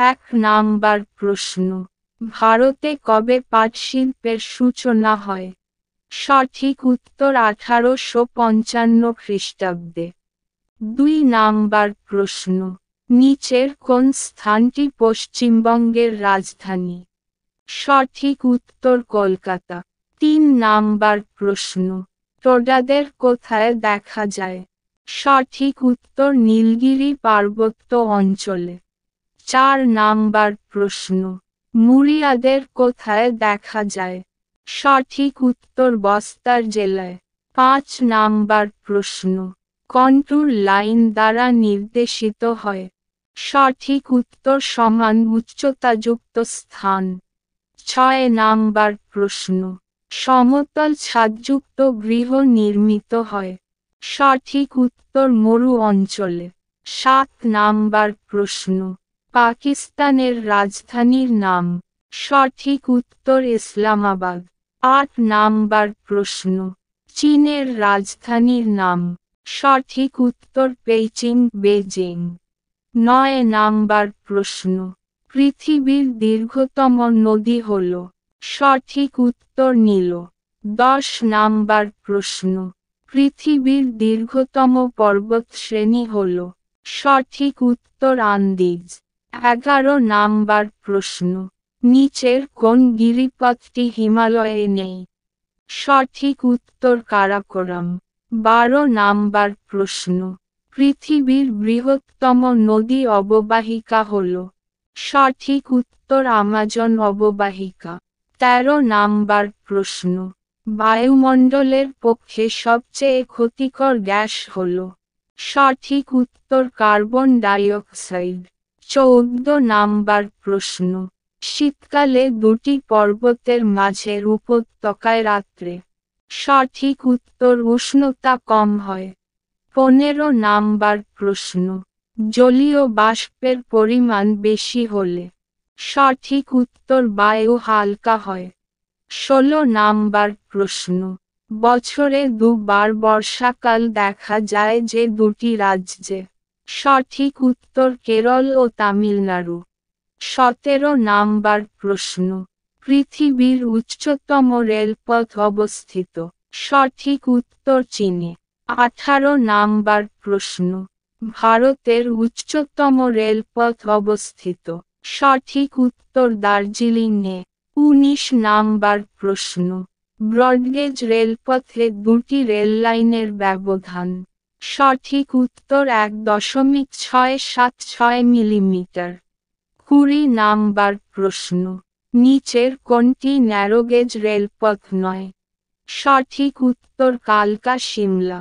1 number প্রশ্ন, ভারতে কবে পাট শিল্পের সূচনা হয়? সঠিক উত্তর 1855 খ্রিস্টাব্দে। 2 নাম্বার প্রশ্ন, নিচের কোন স্থানটি পশ্চিমবঙ্গের রাজধানী? সঠিক উত্তর কলকাতা। 3 নাম্বার প্রশ্ন, টোডাদের কোথায় দেখা যায়? সঠিক উত্তর নীলগিরি পার্বত্য অঞ্চলে। 4 নাম্বার প্রশ্ন, মুরিয়াদের কোথায় দেখা যায়? সঠিক উত্তর বস্তার জেলায়। 5 নাম্বার প্রশ্ন, কন্ট্যুর লাইন দ্বারা নির্দেশিত হয়? সঠিক উত্তর সমান উচ্চতাযুক্ত স্থান। 6 নাম্বার প্রশ্ন, সমতল ছাদযুক্ত গৃহ নির্মিত হয়? সঠিক উত্তর মরু অঞ্চলে। 7 নাম্বার প্রশ্ন, পাকিস্তানের রাজধানীর নাম? সঠিক উত্তর ইসলামাবাদ। 8 নাম্বার প্রশ্ন, চীনের রাজধানীর নাম? সঠিক উত্তর পেইচিং বেজিং। 9 নাম্বার প্রশ্ন, পৃথিবীর দীর্ঘতম নদী হল? সঠিক উত্তর নীল। 10 নাম্বার প্রশ্ন, পৃথিবীর দীর্ঘতম পর্বতশ্রেণী হল? সঠিক উত্তর আন্দিজ। 11 নাম্বার প্রশ্ন, নিচের কোন গিরিপথটি হিমালয়ে নেই? সঠিক উত্তর কারাকোরাম। 12 নাম্বার প্রশ্ন, পৃথিবীর বৃহত্তম নদী অববাহিকা হল? সঠিক উত্তর আমাজন অববাহিকা। 13 নাম্বার প্রশ্ন, বায়ুমণ্ডলের পক্ষে সবচেয়ে ক্ষতিকর গ্যাস হল? সঠিক উত্তর কার্বন ডাইঅক্সাইড। 14 নাম্বার প্রশ্ন, শীতকালে দুটি পর্বতের মাঝের উপত্যকায় রাত্রে? সঠিক উত্তর উষ্ণতা কম হয়। 15 নাম্বার প্রশ্ন, জলীয় বাষ্পের পরিমাণ বেশি হলে? সঠিক উত্তর বায়ু হালকা হয়। 16 নাম্বার প্রশ্ন, বছরে দুবার বর্ষাকাল দেখা যায় যে দুটি রাজ্যে? সঠিক উত্তর কেরল ও তামিলনাড়ু। 17 নাম্বার প্রশ্ন, পৃথিবীর উচ্চতম রেলপথ অবস্থিত? সঠিক উত্তর চীনে। 18 নাম্বার প্রশ্ন, ভারতের উচ্চতম রেলপথ অবস্থিত? সঠিক উত্তর দার্জিলিংয়ে। 19 নাম্বার প্রশ্ন, ব্রডগেজ রেলপথে দুটি রেললাইনের ব্যবধান? সঠিক উত্তর 1.676 মিলিমিটার। 20 নাম্বার প্রশ্ন, নিচের কোনটি ন্যারোগেজ রেলপথ নয়? সঠিক উত্তর কালকা শিমলা।